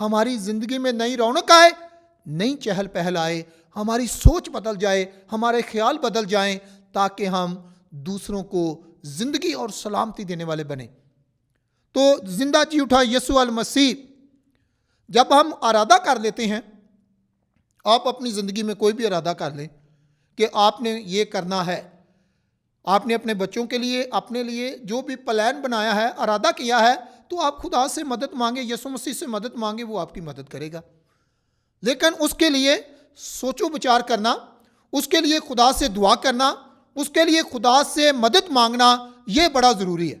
ہماری زندگی میں نئی رونق آئے, نئی چہل پہل آئے, ہماری سوچ بدل جائے, ہمارے خیال بدل جائیں, تاکہ ہم دوسروں کو زندگی اور سلامتی دینے والے بنیں. تو زندہ جی اٹھا یسوع المسیح, جب ہم ارادہ کر لیتے ہیں, آپ اپنی زندگی میں کوئی بھی ارادہ کر لیں کہ آپ نے یہ کرنا ہے, آپ نے اپنے بچوں کے لیے, اپنے لیے جو بھی پلان بنایا ہے, ارادہ کیا ہے, تو آپ خدا سے مدد مانگے, یسوع مسیح سے مدد مانگے, وہ آپ کی مدد کرے گا. لیکن اس کے لیے سوچو بچار کرنا, اس کے لیے خدا سے دعا کرنا, اس کے لیے خدا سے مدد مانگنا, یہ بڑا ضروری ہے.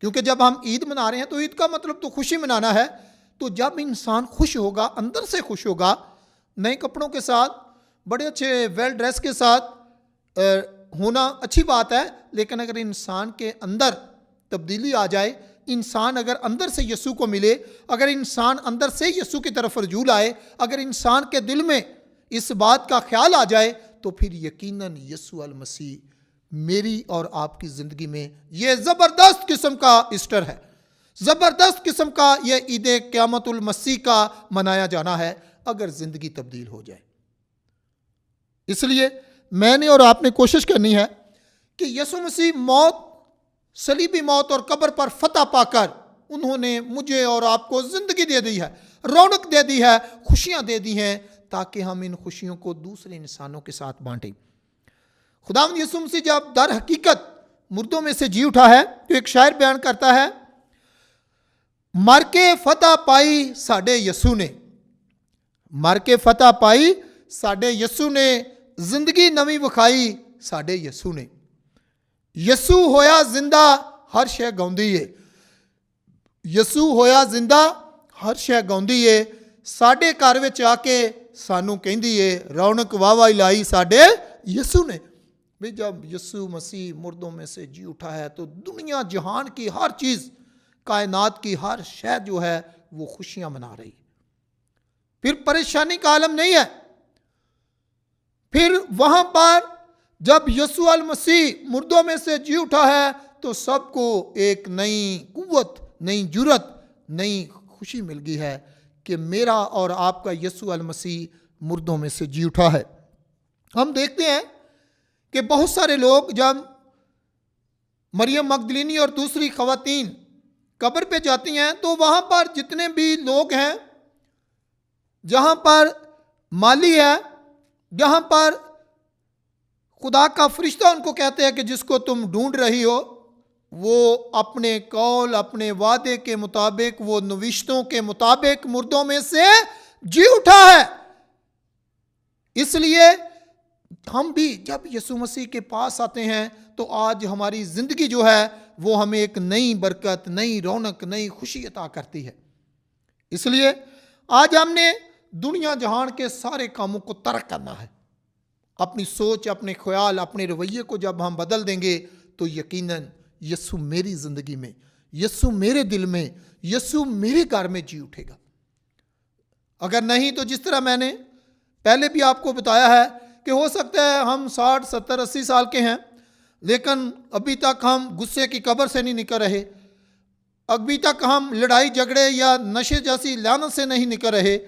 کیونکہ جب ہم عید منا رہے ہیں تو عید کا مطلب تو خوشی منانا ہے. تو جب انسان خوش ہوگا, اندر سے خوش ہوگا, نئے کپڑوں کے ساتھ, بڑے اچھے ویل ڈریس کے ساتھ ہونا اچھی بات ہے, لیکن اگر انسان کے اندر تبدیلی آ جائے, انسان اگر اندر سے یسوع کو ملے, اگر انسان اندر سے یسوع کی طرف رجوع آئے, اگر انسان کے دل میں اس بات کا خیال آ جائے, تو پھر یقیناً یسوع المسیح میری اور آپ کی زندگی میں یہ زبردست قسم کا ایسٹر ہے, زبردست قسم کا یہ عید قیامت المسیح کا منایا جانا ہے, اگر زندگی تبدیل ہو جائے. اس لیے میں نے اور آپ نے کوشش کرنی ہے کہ یسوع مسیح موت, صلیبی موت اور قبر پر فتح پا کر انہوں نے مجھے اور آپ کو زندگی دے دی ہے, رونق دے دی ہے, خوشیاں دے دی ہیں, تاکہ ہم ان خوشیوں کو دوسرے انسانوں کے ساتھ بانٹیں. خداوند یسوع مسیح جب در حقیقت مردوں میں سے جی اٹھا ہے تو ایک شاعر بیان کرتا ہے, مر کے فتح پائی ساڈے یسوع نے, مر کے فتح پائی ساڈے یسوع نے, زندگی نوی وکھائی ساڈے یسوع نے. یسوع ہویا زندہ ہر شے گاؤندی ہے, یسوع ہویا زندہ ہر شے گاؤندی ہے, ساڈے گھر وچ آ کے سانوں کہندی ہے, رونق واہ واہ لائی ساڈے یسوع نے. بھی جب یسوع مسیح مردوں میں سے جی اٹھا ہے تو دنیا جہان کی ہر چیز, کائنات کی ہر شے جو ہے وہ خوشیاں منا رہی. پھر پریشانی کا عالم نہیں ہے. پھر وہاں پر جب یسوع المسیح مردوں میں سے جی اٹھا ہے تو سب کو ایک نئی قوت, نئی جرت, نئی خوشی مل گئی ہے کہ میرا اور آپ کا یسوع المسیح مردوں میں سے جی اٹھا ہے. ہم دیکھتے ہیں کہ بہت سارے لوگ جب مریم مگدلینی اور دوسری خواتین قبر پہ جاتی ہیں تو وہاں پر جتنے بھی لوگ ہیں, جہاں پر مالی ہے, جہاں پر خدا کا فرشتہ ان کو کہتے ہیں کہ جس کو تم ڈھونڈ رہی ہو, وہ اپنے قول, اپنے وعدے کے مطابق, وہ نوشتوں کے مطابق مردوں میں سے جی اٹھا ہے. اس لیے ہم بھی جب یسوع مسیح کے پاس آتے ہیں تو آج ہماری زندگی جو ہے وہ ہمیں ایک نئی برکت, نئی رونق, نئی خوشی عطا کرتی ہے. اس لیے آج ہم نے دنیا جہان کے سارے کاموں کو ترک کرنا ہے. اپنی سوچ, اپنے خیال, اپنے رویے کو جب ہم بدل دیں گے تو یقیناً یسوع میری زندگی میں, یسوع میرے دل میں, یسوع میرے گھر میں جی اٹھے گا. اگر نہیں تو جس طرح میں نے پہلے بھی آپ کو بتایا ہے کہ ہو سکتا ہے ہم 60, 70, 80 سال کے ہیں, لیکن ابھی تک ہم غصے کی قبر سے نہیں نکل رہے, ابھی تک ہم لڑائی جھگڑے یا نشے جیسی لعنت سے نہیں نکل رہے,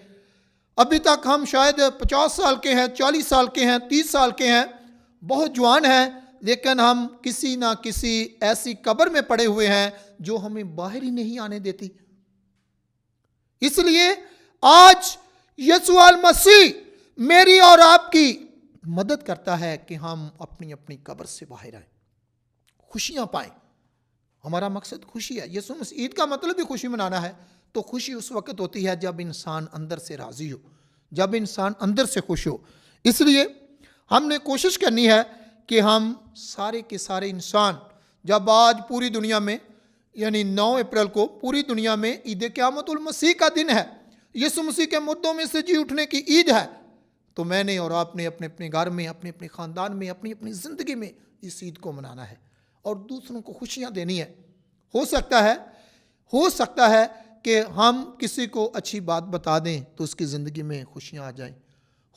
ابھی تک ہم شاید 50 سال کے ہیں, 40 سال کے ہیں, 30 سال کے ہیں, بہت جوان ہیں, لیکن ہم کسی نہ کسی ایسی قبر میں پڑے ہوئے ہیں جو ہمیں باہر ہی نہیں آنے دیتی. اس لیے آج یسوع المسیح میری اور آپ کی مدد کرتا ہے کہ ہم اپنی اپنی قبر سے باہر آئیں, خوشیاں پائیں. ہمارا مقصد خوشی ہے. یسوع مسیح, عید کا مطلب بھی خوشی منانا ہے. تو خوشی اس وقت ہوتی ہے جب انسان اندر سے راضی ہو, جب انسان اندر سے خوش ہو. اس لیے ہم نے کوشش کرنی ہے کہ ہم سارے کے سارے انسان, جب آج پوری دنیا میں یعنی 9 اپریل کو پوری دنیا میں عید قیامت المسیح کا دن ہے, یسوع مسیح کے مردوں میں سے جی اٹھنے کی عید ہے, تو میں نے اور آپ نے اپنے اپنے گھر میں, اپنے اپنے خاندان میں, اپنی اپنی زندگی میں اس عید کو منانا ہے اور دوسروں کو خوشیاں دینی ہے. ہو سکتا ہے کہ ہم کسی کو اچھی بات بتا دیں تو اس کی زندگی میں خوشیاں آ جائیں.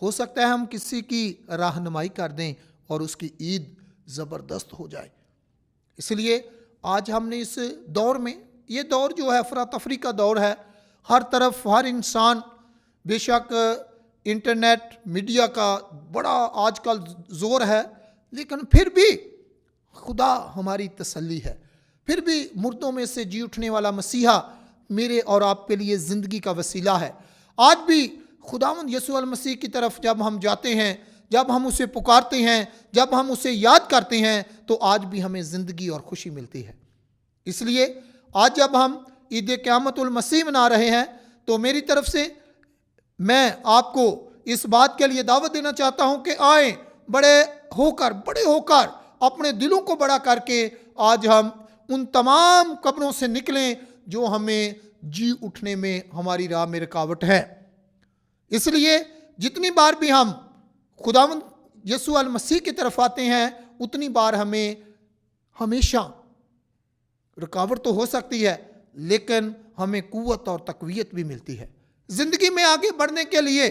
ہو سکتا ہے ہم کسی کی رہنمائی کر دیں اور اس کی عید زبردست ہو جائے. اس لیے آج ہم نے اس دور میں, یہ دور جو ہے افراتفری کا دور ہے, ہر طرف ہر انسان، بے شک انٹرنیٹ میڈیا کا بڑا آج کل زور ہے، لیکن پھر بھی خدا ہماری تسلی ہے، پھر بھی مردوں میں سے جی اٹھنے والا مسیحا میرے اور آپ کے لیے زندگی کا وسیلہ ہے۔ آج بھی خداوند یسوع المسیح کی طرف جب ہم جاتے ہیں، جب ہم اسے پکارتے ہیں، جب ہم اسے یاد کرتے ہیں، تو آج بھی ہمیں زندگی اور خوشی ملتی ہے۔ اس لیے آج جب ہم عید قیامت المسیح منا رہے ہیں تو میری طرف سے میں آپ کو اس بات کے لیے دعوت دینا چاہتا ہوں کہ آئیں بڑے ہو کر اپنے دلوں کو بڑا کر کے آج ہم ان تمام قبروں سے نکلیں جو ہمیں جی اٹھنے میں ہماری راہ میں رکاوٹ ہے۔ اس لیے جتنی بار بھی ہم خداوند یسوع المسیح کی طرف آتے ہیں، اتنی بار ہمیں ہمیشہ رکاوٹ تو ہو سکتی ہے، لیکن ہمیں قوت اور تقویت بھی ملتی ہے۔ زندگی میں آگے بڑھنے کے لیے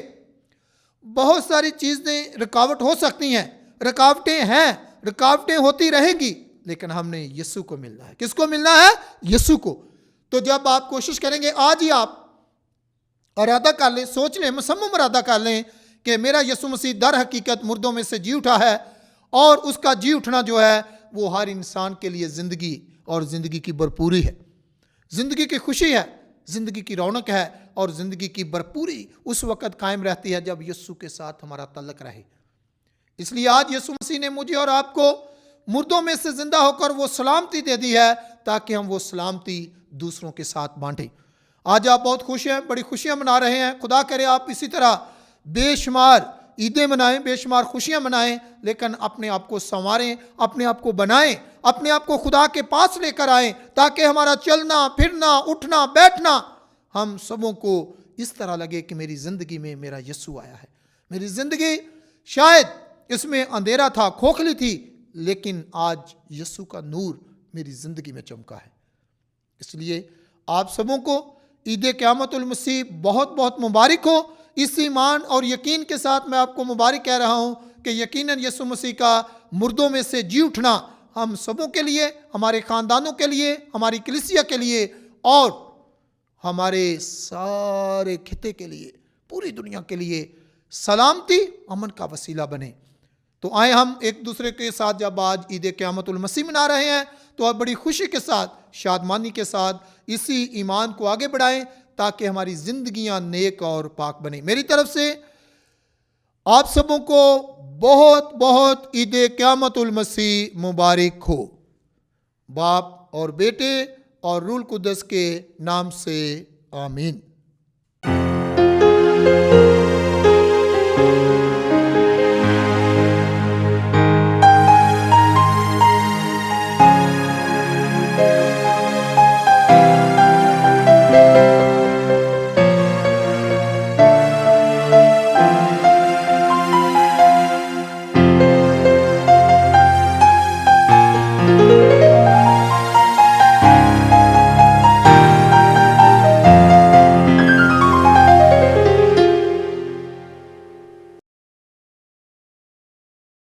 بہت ساری چیزیں رکاوٹ ہو سکتی ہیں، رکاوٹیں ہیں، رکاوٹیں ہوتی رہیں گی، لیکن ہم نے یسوع کو ملنا ہے۔ کس کو ملنا ہے؟ یسوع کو۔ تو جب آپ کوشش کریں گے، آج ہی آپ ارادہ کر لیں، سوچ لیں، مصمم ارادہ کر لیں کہ میرا یسوع مسیح در حقیقت مردوں میں سے جی اٹھا ہے، اور اس کا جی اٹھنا جو ہے وہ ہر انسان کے لیے زندگی اور زندگی کی بھرپوری ہے، زندگی کی خوشی ہے، زندگی کی رونق ہے، اور زندگی کی بھرپوری اس وقت قائم رہتی ہے جب یسوع کے ساتھ ہمارا تعلق رہے۔ اس لیے آج یسوع مسیح نے مجھے اور آپ کو مردوں میں سے زندہ ہو کر وہ سلامتی دے دی ہے تاکہ ہم وہ سلامتی دوسروں کے ساتھ بانٹیں۔ آج آپ بہت خوش ہیں، بڑی خوشیاں منا رہے ہیں۔ خدا کرے آپ اسی طرح بے شمار عیدیں منائیں، بے شمار خوشیاں منائیں، لیکن اپنے آپ کو سنواریں، اپنے آپ کو بنائیں، اپنے آپ کو خدا کے پاس لے کر آئیں، تاکہ ہمارا چلنا پھرنا اٹھنا بیٹھنا ہم سبوں کو اس طرح لگے کہ میری زندگی میں میرا یسوع آیا ہے۔ میری زندگی شاید اس میں اندھیرا تھا، کھوکھلی تھی، لیکن آج یسوع کا نور میری زندگی میں چمکا ہے۔ اس لیے آپ سبوں کو عید قیامت المسیح بہت بہت مبارک ہو۔ اس ایمان اور یقین کے ساتھ میں آپ کو مبارک کہہ رہا ہوں کہ یقیناً یسوع مسیح کا مردوں میں سے جی اٹھنا ہم سبوں کے لیے، ہمارے خاندانوں کے لیے، ہماری کلیسیا کے لیے، اور ہمارے سارے خطے کے لیے، پوری دنیا کے لیے سلامتی، امن کا وسیلہ بنے۔ تو آئیں ہم ایک دوسرے کے ساتھ جب آج عید قیامت المسیح منا رہے ہیں تو آپ بڑی خوشی کے ساتھ، شادمانی کے ساتھ اسی ایمان کو آگے بڑھائیں تاکہ ہماری زندگیاں نیک اور پاک بنیں۔ میری طرف سے آپ سبوں کو بہت بہت عید قیامت المسیح مبارک ہو۔ باپ اور بیٹے اور روح القدس کے نام سے آمین۔